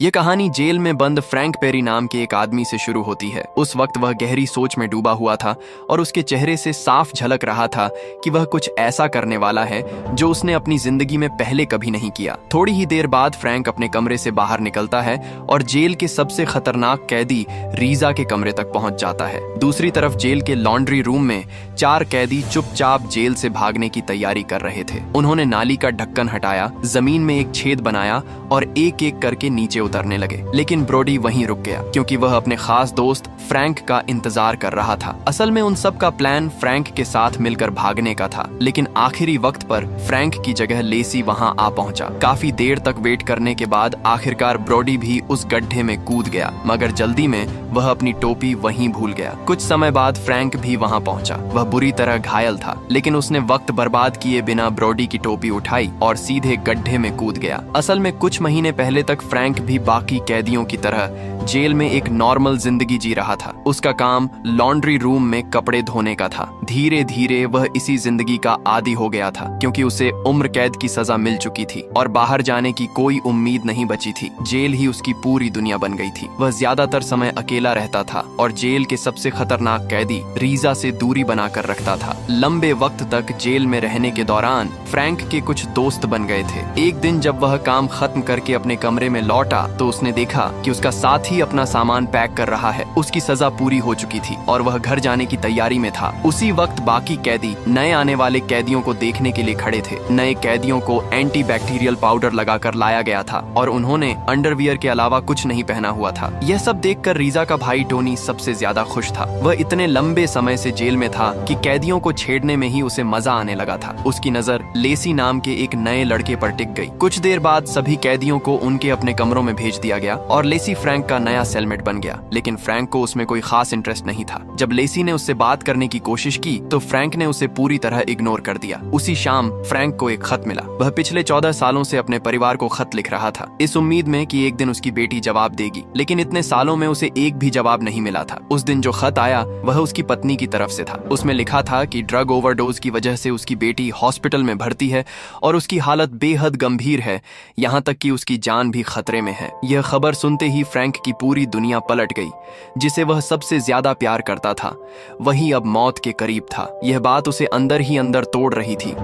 ये कहानी जेल में बंद फ्रैंक पेरी नाम के एक आदमी से शुरू होती है। उस वक्त वह गहरी सोच में डूबा हुआ था और उसके चेहरे से साफ झलक रहा था कि वह कुछ ऐसा करने वाला है जो उसने अपनी जिंदगी में पहले कभी नहीं किया। थोड़ी ही देर बाद फ्रैंक अपने कमरे से बाहर निकलता है और जेल के सबसे खतरनाक कैदी रीजा के कमरे तक पहुंच जाता है। दूसरी तरफ जेल के लॉन्ड्री रूम में 4 कैदी चुपचाप जेल से भागने की तैयारी कर रहे थे। उन्होंने नाली का ढक्कन हटाया, जमीन में एक छेद बनाया और एक एक करके नीचे उतरने लगे। लेकिन ब्रोडी वहीं रुक गया क्योंकि वह अपने खास दोस्त फ्रैंक का इंतजार कर रहा था। असल में उन सब का प्लान फ्रैंक के साथ मिलकर भागने का था, लेकिन आखिरी वक्त पर फ्रैंक की जगह लेसी वहां आ पहुंचा। काफी देर तक वेट करने के बाद आखिरकार ब्रोडी भी उस गड्ढे में कूद गया, मगर जल्दी में वह अपनी टोपी वहीं भूल गया। कुछ समय बाद फ्रैंक भी वहां पहुंचा। वह बुरी तरह घायल था, लेकिन उसने वक्त बर्बाद किए बिना ब्रोडी की टोपी उठाई और सीधे गड्ढे में कूद गया। असल में कुछ महीने पहले तक फ्रैंक भी बाकी कैदियों की तरह जेल में एक नॉर्मल जिंदगी जी रहा था। उसका काम लॉन्ड्री रूम में कपड़े धोने का था। धीरे धीरे वह इसी जिंदगी का आदी हो गया था क्योंकि उसे उम्र कैद की सजा मिल चुकी थी और बाहर जाने की कोई उम्मीद नहीं बची थी। जेल ही उसकी पूरी दुनिया बन गई थी। वह ज्यादातर समय अकेला रहता था और जेल के सबसे खतरनाक कैदी रीजा से दूरी बनाकर रखता था। लंबे वक्त तक जेल में रहने के दौरान फ्रैंक के कुछ दोस्त बन गए थे। एक दिन जब वह काम खत्म करके अपने कमरे में लौटा तो उसने देखा कि उसका साथी अपना सामान पैक कर रहा है। उसकी सजा पूरी हो चुकी थी और वह घर जाने की तैयारी में था। उसी वक्त बाकी कैदी नए आने वाले कैदियों को देखने के लिए खड़े थे। नए कैदियों को एंटी बैक्टीरियल पाउडर लगाकर लाया गया था और उन्होंने अंडरवियर के अलावा कुछ नहीं पहना हुआ था। यह सब देखकर रीजा का भाई टोनी सबसे ज्यादा खुश था। वह इतने लंबे समय से जेल में था कि कैदियों को छेड़ने में ही उसे मजा आने लगा था। उसकी नजर लेसी नाम के एक नए लड़के पर टिक गई। कुछ देर बाद सभी कैदियों को उनके अपने कमरों में भेज दिया गया और लेसी फ्रैंक का नया सेलमेट बन गया। लेकिन फ्रैंक को उसमें कोई खास इंटरेस्ट नहीं था। जब लेसी ने उससे बात करने की कोशिश की तो फ्रैंक ने उसे पूरी तरह इग्नोर कर दिया। उसी शाम फ्रैंक को एक खत मिला। वह पिछले 14 सालों से अपने परिवार को खत लिख रहा था, इस उम्मीद में कि एक दिन उसकी बेटी जवाब देगी। लेकिन इतने सालों में उसे एक भी जवाब नहीं मिला था। उस दिन जो खत आया वह उसकी पत्नी की तरफ से था। उसमें लिखा था कि ड्रग ओवरडोज की वजह से उसकी बेटी हॉस्पिटल में भर्ती है और उसकी हालत बेहद गंभीर है, यहाँ तक कि उसकी जान भी खतरे में है। यह खबर सुनते ही फ्रैंक की पूरी दुनिया पलट गई। जिसे वह सबसे ज्यादा प्यार करता था वही अब मौत के करीब था। यह बात उसे अंदर ही अंदर तोड़ रही थी।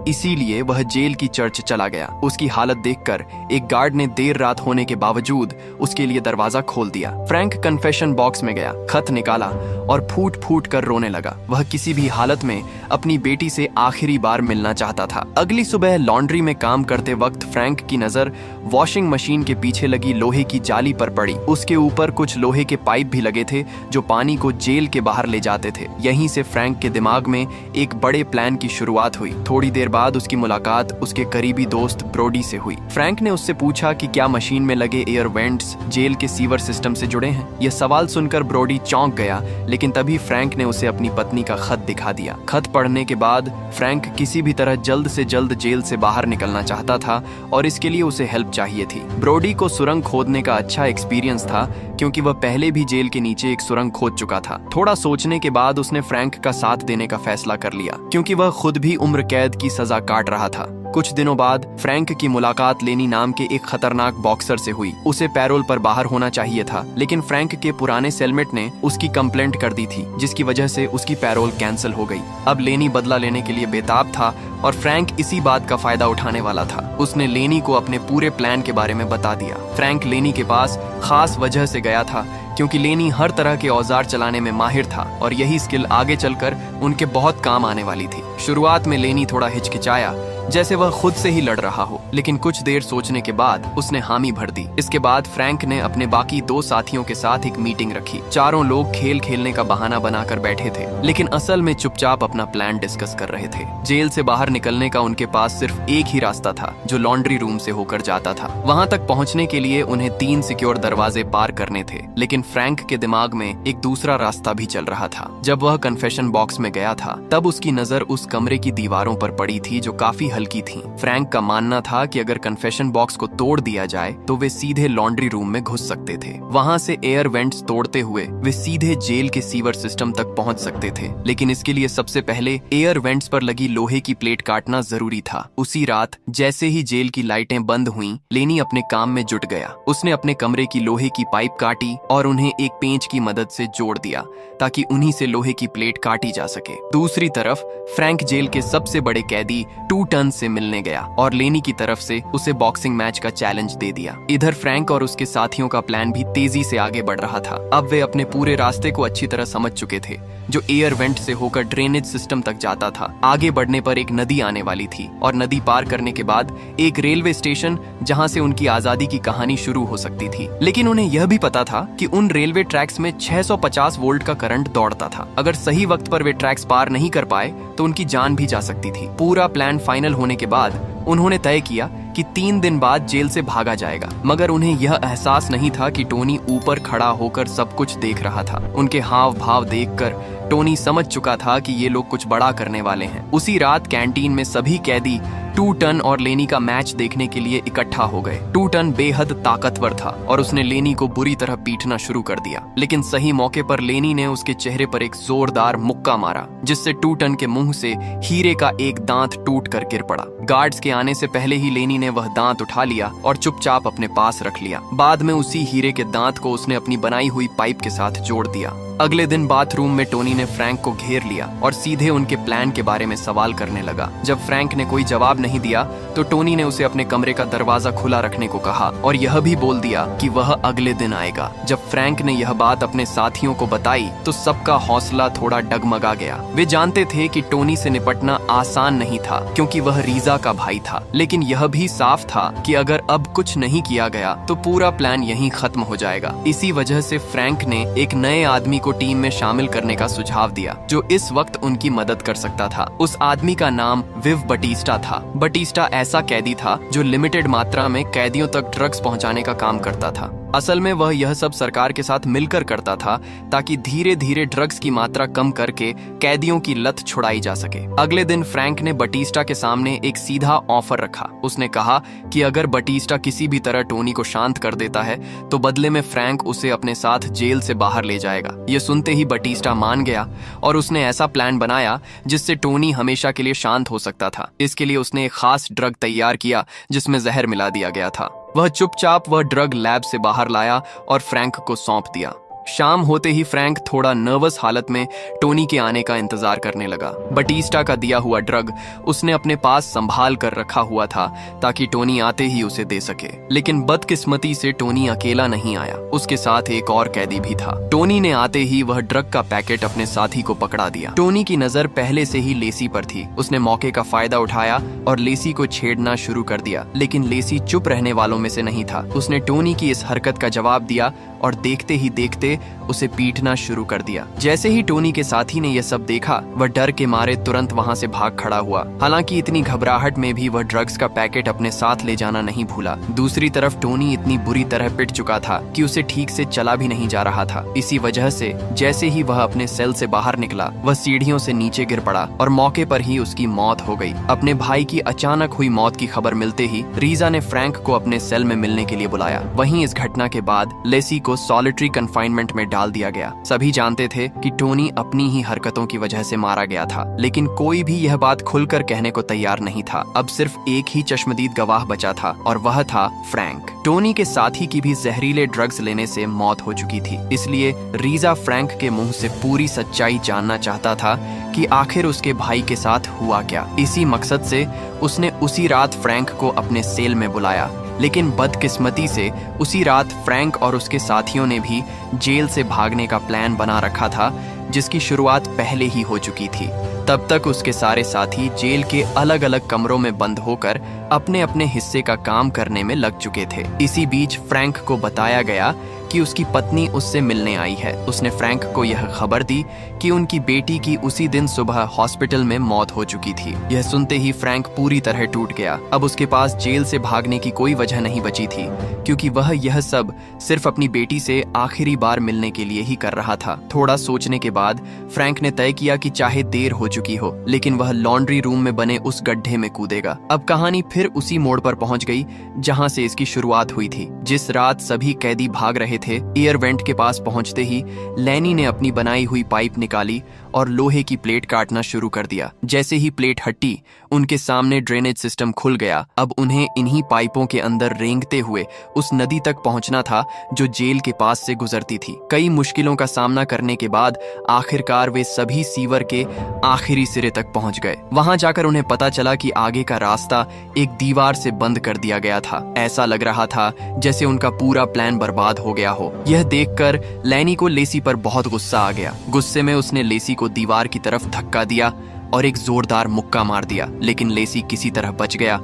इसीलिए वह जेल की चर्च चला गया। उसकी हालत देखकर एक गार्ड ने देर रात होने के बावजूद उसके लिए दरवाजा खोल दिया। फ्रैंक कन्फेशन बॉक्स में गया, खत निकाला और फूट फूट कर रोने लगा। वह किसी भी हालत में अपनी बेटी से आखिरी बार मिलना चाहता था। अगली सुबह लॉन्ड्री में काम करते वक्त फ्रैंक की नजर वॉशिंग मशीन के पीछे लगी लोहे की जाली पर पड़ी। उसके ऊपर कुछ लोहे के पाइप भी लगे थे जो पानी को जेल के बाहर ले जाते थे। यहीं से फ्रैंक के दिमाग में एक बड़े प्लान की शुरुआत हुई। थोड़ी देर बाद उसकी मुलाकात उसके करीबी दोस्त ब्रोडी से हुई। फ्रैंक ने उससे पूछा कि क्या मशीन में लगे एयर वेंट्स जेल के सीवर सिस्टम से जुड़े हैं। यह सवाल सुनकर ब्रोडी चौंक गया, लेकिन तभी फ्रैंक ने उसे अपनी पत्नी का खत दिखा दिया। खत पढ़ने के बाद फ्रैंक किसी भी तरह जल्द से जल्द जेल से बाहर निकलना चाहता था और इसके लिए उसे हेल्प चाहिए थी। ब्रोडी को सुरंग खोदने का अच्छा एक्सपीरियंस था क्योंकि वह पहले भी जेल के नीचे एक सुरंग खोद चुका था। थोड़ा सोचने के बाद उसने फ्रैंक का साथ देने का फैसला कर लिया क्योंकि वह खुद भी उम्र कैद की सजा काट रहा था। कुछ दिनों बाद फ्रैंक की मुलाकात लेनी नाम के एक खतरनाक बॉक्सर से हुई। उसे पैरोल पर बाहर होना चाहिए था, लेकिन फ्रैंक के पुराने सेलमेट ने उसकी कंप्लेंट कर दी थी, जिसकी वजह से उसकी पैरोल कैंसिल हो गई। अब लेनी बदला लेने के लिए बेताब था और फ्रैंक इसी बात का फायदा उठाने वाला था। उसने लेनी को अपने पूरे प्लान के बारे में बता दिया। फ्रैंक लेनी के पास खास वजह से गया था क्योंकि लेनी हर तरह के औजार चलाने में माहिर था और यही स्किल आगे चलकर उनके बहुत काम आने वाली थी। शुरुआत में लेनी थोड़ा हिचकिचाया, जैसे वह खुद से ही लड़ रहा हो, लेकिन कुछ देर सोचने के बाद उसने हामी भर दी। इसके बाद फ्रैंक ने अपने बाकी 2 साथियों के साथ एक मीटिंग रखी। चारों लोग खेल खेलने का बहाना बनाकर बैठे थे, लेकिन असल में चुपचाप अपना प्लान डिस्कस कर रहे थे। जेल से बाहर निकलने का उनके पास सिर्फ एक ही रास्ता था जो लॉन्ड्री रूम से होकर जाता था। वहां तक पहुंचने के लिए उन्हें 3 सिक्योर दरवाजे पार करने थे, लेकिन फ्रैंक के दिमाग में एक दूसरा रास्ता भी चल रहा था। जब वह कन्फेशन बॉक्स में गया था तब उसकी नजर उस कमरे की दीवारों पर पड़ी थी जो काफी हल्की थीं। फ्रैंक का मानना था कि अगर कन्फेशन बॉक्स को तोड़ दिया जाए तो वे सीधे लॉन्ड्री रूम में घुस सकते थे। वहां से एयर वेंट्स तोड़ते हुए वे सीधे जेल के सीवर सिस्टम तक पहुंच सकते थे, लेकिन इसके लिए सबसे पहले एयर वेंट्स पर लगी लोहे की प्लेट काटना जरूरी था। उसी रात जैसे ही जेल की लाइटें बंद हुईं, लेनी अपने काम में जुट गया। उसने अपने कमरे की लोहे की पाइप काटी और उन्हें एक पेंच की मदद से जोड़ दिया ताकि उन्हीं से लोहे की प्लेट काटी जा सके। दूसरी तरफ फ्रैंक जेल के सबसे बड़े कैदी 2 टन से मिलने गया और लेनी की तरफ से उसे बॉक्सिंग मैच का चैलेंज दे दिया। इधर फ्रैंक और उसके साथियों का प्लान भी तेजी से आगे बढ़ रहा था। अब वे अपने पूरे रास्ते को अच्छी तरह समझ चुके थे, जो एयर वेंट से होकर ड्रेनेज सिस्टम तक जाता था। आगे बढ़ने पर एक नदी आने वाली थी और नदी पार करने के बाद एक रेलवे स्टेशन जहां से उनकी आजादी की कहानी शुरू हो सकती थी। लेकिन उन्हें यह भी पता था कि उन रेलवे ट्रैक्स में 650 वोल्ट का करंट दौड़ता था। अगर सही वक्त पर वे ट्रैक्स पार नहीं कर पाए तो उनकी जान भी जा सकती थी। पूरा प्लान फाइनल होने के बाद उन्होंने तय किया कि 3 दिन बाद जेल से भागा जाएगा, मगर उन्हें यह एहसास नहीं था कि टोनी ऊपर खड़ा होकर सब कुछ देख रहा था। उनके हाव भाव देखकर टोनी समझ चुका था कि ये लोग कुछ बड़ा करने वाले हैं। उसी रात कैंटीन में सभी कैदी 2 टन और लेनी का मैच देखने के लिए इकट्ठा हो गए। 2 टन बेहद ताकतवर था और उसने लेनी को बुरी तरह पीटना शुरू कर दिया, लेकिन सही मौके पर लेनी ने उसके चेहरे पर एक जोरदार मुक्का मारा, जिससे 2 टन के मुंह से हीरे का एक दांत टूट कर गिर पड़ा। गार्ड्स के आने से पहले ही लेनी ने वह दांत उठा लिया और चुपचाप अपने पास रख लिया। बाद में उसी हीरे के दांत को उसने अपनी बनाई हुई पाइप के साथ जोड़ दिया। अगले दिन बाथरूम में टोनी ने फ्रैंक को घेर लिया और सीधे उनके प्लान के बारे में सवाल करने लगा। जब फ्रैंक ने कोई जवाब नहीं दिया तो टोनी ने उसे अपने कमरे का दरवाजा खुला रखने को कहा और यह भी बोल दिया कि वह अगले दिन आएगा। जब फ्रैंक ने यह बात अपने साथियों को बताई तो सबका हौसला थोड़ा डगमगा गया। वे जानते थे कि टोनी से निपटना आसान नहीं था क्योंकि वह रीजा का भाई था, लेकिन यह भी साफ था कि अगर अब कुछ नहीं किया गया तो पूरा प्लान यहीं खत्म हो जाएगा। इसी वजह से फ्रैंक ने एक नए आदमी को टीम में शामिल करने का सुझाव दिया जो इस वक्त उनकी मदद कर सकता था। उस आदमी का नाम विव बटिस्टा था। बटिस्टा ऐसा कैदी था जो लिमिटेड मात्रा में कैदियों तक ड्रग्स पहुंचाने का काम करता था। असल में वह यह सब सरकार के साथ मिलकर करता था ताकि धीरे धीरे ड्रग्स की मात्रा कम करके कैदियों की लत छुड़ाई जा सके। अगले दिन फ्रैंक ने बटिस्टा के सामने एक सीधा ऑफर रखा। उसने कहा कि अगर बटिस्टा किसी भी तरह टोनी को शांत कर देता है तो बदले में फ्रैंक उसे अपने साथ जेल से बाहर ले जाएगा। ये सुनते ही बटिस्टा मान गया और उसने ऐसा प्लान बनाया जिससे टोनी हमेशा के लिए शांत हो सकता था। इसके लिए उसने एक खास ड्रग तैयार किया जिसमें जहर मिला दिया गया था। वह चुपचाप वह ड्रग लैब से बाहर लाया और फ्रैंक को सौंप दिया। शाम होते ही फ्रैंक थोड़ा नर्वस हालत में टोनी के आने का इंतजार करने लगा। बटिस्टा का दिया हुआ ड्रग उसने अपने पास संभाल कर रखा हुआ था ताकि टोनी आते ही उसे दे सके, लेकिन बदकिस्मती से टोनी अकेला नहीं आया, उसके साथ एक और कैदी भी था। टोनी ने आते ही वह ड्रग का पैकेट अपने साथी को पकड़ा दिया। टोनी की नजर पहले से ही लेसी पर थी। उसने मौके का फायदा उठाया और लेसी को छेड़ना शुरू कर दिया, लेकिन लेसी चुप रहने वालों में से नहीं था। उसने टोनी की इस हरकत का जवाब दिया और देखते ही देखते उसे पीटना शुरू कर दिया। जैसे ही टोनी के साथी ने यह सब देखा, वह डर के मारे तुरंत वहां से भाग खड़ा हुआ। हालांकि इतनी घबराहट में भी वह ड्रग्स का पैकेट अपने साथ ले जाना नहीं भूला। दूसरी तरफ टोनी इतनी बुरी तरह पिट चुका था कि उसे ठीक से चला भी नहीं जा रहा था। इसी वजह से जैसे ही वह अपने सेल से बाहर निकला, वह सीढ़ियों से नीचे गिर पड़ा और मौके पर ही उसकी मौत हो गई। अपने भाई की अचानक हुई मौत की खबर मिलते ही रीजा ने फ्रैंक को अपने सेल में मिलने के लिए बुलाया। वहीं इस घटना के बाद लेसी को सॉलिटरी कन्फाइनमेंट में डाल दिया गया। सभी जानते थे कि टोनी अपनी ही हरकतों की वजह से मारा गया था, लेकिन कोई भी यह बात खुलकर कहने को तैयार नहीं था। अब सिर्फ एक ही चश्मदीद गवाह बचा था और वह था फ्रैंक। टोनी के साथी की भी जहरीले ड्रग्स लेने से मौत हो चुकी थी, इसलिए रीजा फ्रैंक के मुंह से पूरी सच्चाई जानना चाहता था कि आखिर उसके भाई के साथ हुआ क्या। इसी मकसद से उसने उसी रात फ्रैंक को अपने सेल में बुलाया, लेकिन बदकिस्मती से उसी रात फ्रैंक और उसके साथियों ने भी जेल से भागने का प्लान बना रखा था, जिसकी शुरुआत पहले ही हो चुकी थी। तब तक उसके सारे साथी जेल के अलग अलग कमरों में बंद होकर अपने अपने हिस्से का काम करने में लग चुके थे। इसी बीच फ्रैंक को बताया गया कि उसकी पत्नी उससे मिलने आई है। उसने फ्रैंक को यह खबर दी कि उनकी बेटी की उसी दिन सुबह हॉस्पिटल में मौत हो चुकी थी। यह सुनते ही फ्रैंक पूरी तरह टूट गया। अब उसके पास जेल से भागने की कोई वजह नहीं बची थी, क्योंकि वह यह सब सिर्फ अपनी बेटी से आखिरी बार मिलने के लिए ही कर रहा था। थोड़ा सोचने के बाद फ्रैंक ने तय किया कि चाहे देर हो चुकी हो, लेकिन वह लॉन्ड्री रूम में बने उस गड्ढे में कूदेगा। अब कहानी फिर उसी मोड़ पर पहुंच गई जहां से इसकी शुरुआत हुई थी। जिस रात सभी कैदी भाग रहे थे, एयर वेंट के पास पहुंचते ही लैनी ने अपनी बनाई हुई पाइप निकाली और लोहे की प्लेट काटना शुरू कर दिया। जैसे ही प्लेट हटी, उनके सामने ड्रेनेज सिस्टम खुल गया। अब उन्हें इन्हीं पाइपों के अंदर रेंगते हुए उस नदी तक पहुंचना था जो जेल के पास से गुजरती थी। कई मुश्किलों का सामना करने के बाद आखिरकार वे सभी सीवर के आखिरी सिरे तक पहुंच गए। वहां जाकर उन्हें पता चला कि आगे का रास्ता एक दीवार से बंद कर दिया गया था। ऐसा लग रहा था जैसे उनका पूरा प्लान बर्बाद हो गया हो। यह देखकर लैनी को लेसी पर बहुत गुस्सा आ गया। गुस्से में उसने लेसी को दीवार की तरफ धक्का दिया और एक जोरदार मुक्का मार दिया, लेकिन लेसी किसी तरह बच गया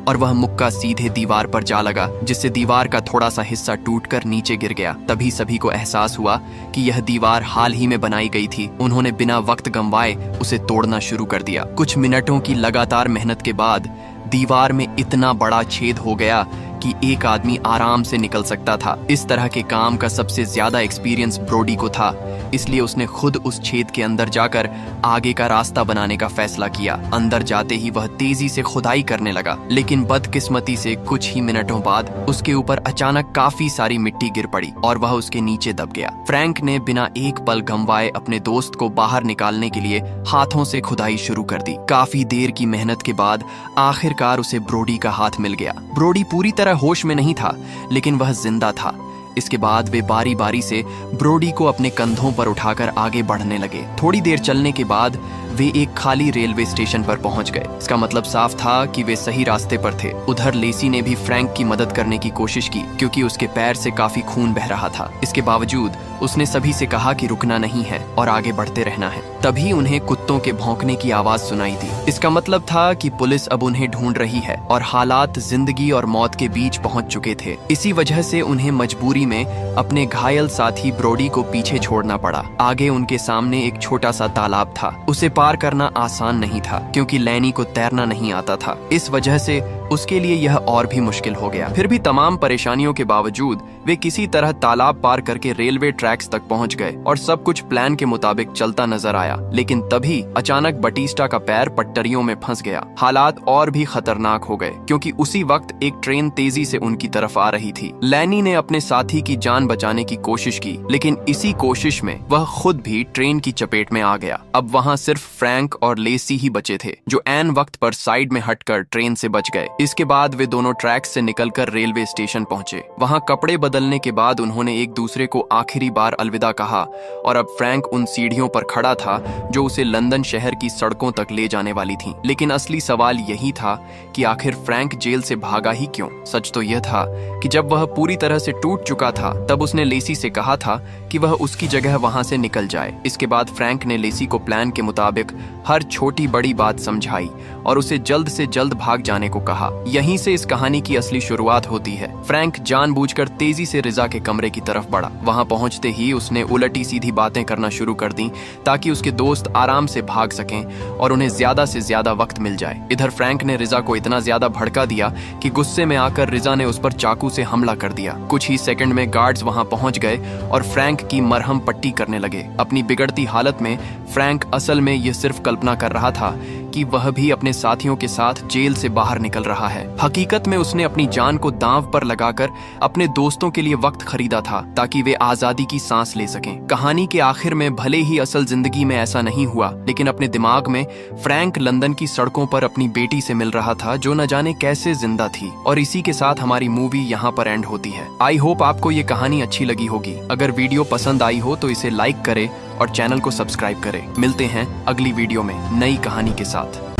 और वह मुक्का सीधे दीवार पर जा लगा, जिससे दीवार का थोड़ा सा हिस्सा टूटकर नीचे गिर गया। तभी सभी को एहसास हुआ कि यह दीवार हाल ही में बनाई गई थी। उन्होंने बिना वक्त गंवाए उसे तोड़ना शुरू कर दिया। कुछ मिनटों की लगातार मेहनत के बाद दीवार में इतना बड़ा छेद हो गया कि एक आदमी आराम से निकल सकता था। इस तरह के काम का सबसे ज्यादा एक्सपीरियंस ब्रोडी को था, इसलिए उसने खुद उस छेद के अंदर जाकर आगे का रास्ता बनाने का फैसला किया। अंदर जाते ही वह तेजी से खुदाई करने लगा, लेकिन बदकिस्मती से कुछ ही मिनटों बाद उसके ऊपर अचानक काफी सारी मिट्टी गिर पड़ी और वह उसके नीचे दब गया। फ्रैंक ने बिना एक पल गंवाए अपने दोस्त को बाहर निकालने के लिए हाथों से खुदाई शुरू कर दी। काफी देर की मेहनत के बाद आखिरकार उसे ब्रोडी का हाथ मिल गया। ब्रोडी पूरी तरह होश में नहीं था, लेकिन वह जिंदा था। इसके बाद वे बारी बारी से ब्रोडी को अपने कंधों पर उठाकर आगे बढ़ने लगे। थोड़ी देर चलने के बाद वे एक खाली रेलवे स्टेशन पर पहुंच गए। इसका मतलब साफ था कि वे सही रास्ते पर थे। उधर लेसी ने भी फ्रैंक की मदद करने की कोशिश की, क्योंकि उसके पैर से काफी खून बह रहा था। इसके बावजूद उसने सभी से कहा कि रुकना नहीं है और आगे बढ़ते रहना है। तभी उन्हें कुत्तों के भौंकने की आवाज सुनाई दी। इसका मतलब था कि पुलिस अब उन्हें ढूंढ रही है और हालात जिंदगी और मौत के बीच पहुंच चुके थे। इसी वजह से उन्हें मजबूरी में अपने घायल साथी ब्रोडी को पीछे छोड़ना पड़ा। आगे उनके सामने एक छोटा सा तालाब था। उसे पार करना आसान नहीं था, क्योंकि लैनी को तैरना नहीं आता था। इस वजह से उसके लिए यह और भी मुश्किल हो गया। फिर भी तमाम परेशानियों के बावजूद वे किसी तरह तालाब पार करके रेलवे ट्रैक्स तक पहुंच गए और सब कुछ प्लान के मुताबिक चलता नजर आया। लेकिन तभी अचानक बटिस्टा का पैर पट्टरियों में फंस गया। हालात और भी खतरनाक हो गए, क्योंकि उसी वक्त एक ट्रेन तेजी से उनकी तरफ आ रही थी। लैनी ने अपने साथी की जान बचाने की कोशिश की, लेकिन इसी कोशिश में वह खुद भी ट्रेन की चपेट में आ गया। अब वहां सिर्फ फ्रैंक और लेसी ही बचे थे, जो ऐन वक्त पर साइड में हटकर ट्रेन से बच गए। इसके बाद वे दोनों ट्रैक से निकलकर रेलवे स्टेशन पहुंचे। वहां कपड़े बदलने के बाद उन्होंने एक दूसरे को आखिरी बार अलविदा कहा और अब फ्रैंक उन सीढ़ियों पर खड़ा था जो उसे लंदन शहर की सड़कों तक ले जाने वाली थीं। लेकिन असली सवाल यही था कि आखिर फ्रैंक जेल से भागा ही क्यों। सच तो यह था कि जब वह पूरी तरह से टूट चुका था, तब उसने लेसी से कहा था कि वह उसकी जगह वहां से निकल जाए। इसके बाद फ्रैंक ने लेसी को प्लान के मुताबिक हर छोटी बड़ी बात समझाई और उसे जल्द से जल्द भाग जाने को कहा। यहीं से इस कहानी की असली शुरुआत होती है। फ्रैंक जानबूझकर तेजी से रिजा के कमरे की तरफ बढ़ा। वहां पहुंचते ही उसने उलटी सीधी बातें करना शुरू कर दी, ताकि उसके दोस्त आराम से भाग सकें और उन्हें ज्यादा से ज्यादा वक्त मिल जाए। इधर फ्रैंक ने रिजा को इतना ज्यादा भड़का दिया कि गुस्से में आकर रिजा ने उस पर चाकू से हमला कर दिया। कुछ ही सेकंड में गार्ड्स वहां पहुंच गए और फ्रैंक की मरहम पट्टी करने लगे। अपनी बिगड़ती हालत में फ्रैंक असल में यह सिर्फ कल्पना कर रहा था कि वह भी अपने साथियों के साथ जेल से बाहर निकल रहा है। हकीकत में उसने अपनी जान को दांव पर लगाकर अपने दोस्तों के लिए वक्त खरीदा था, ताकि वे आजादी की सांस ले सकें। कहानी के आखिर में भले ही असल जिंदगी में ऐसा नहीं हुआ, लेकिन अपने दिमाग में फ्रैंक लंदन की सड़कों पर अपनी बेटी से मिल रहा था, जो न जाने कैसे जिंदा थी। और इसी के साथ हमारी मूवी यहाँ पर एंड होती है। आई होप आपको ये कहानी अच्छी लगी होगी। अगर वीडियो पसंद आई हो तो इसे लाइक करें और चैनल को सब्सक्राइब करें। मिलते हैं अगली वीडियो में नई कहानी के साथ।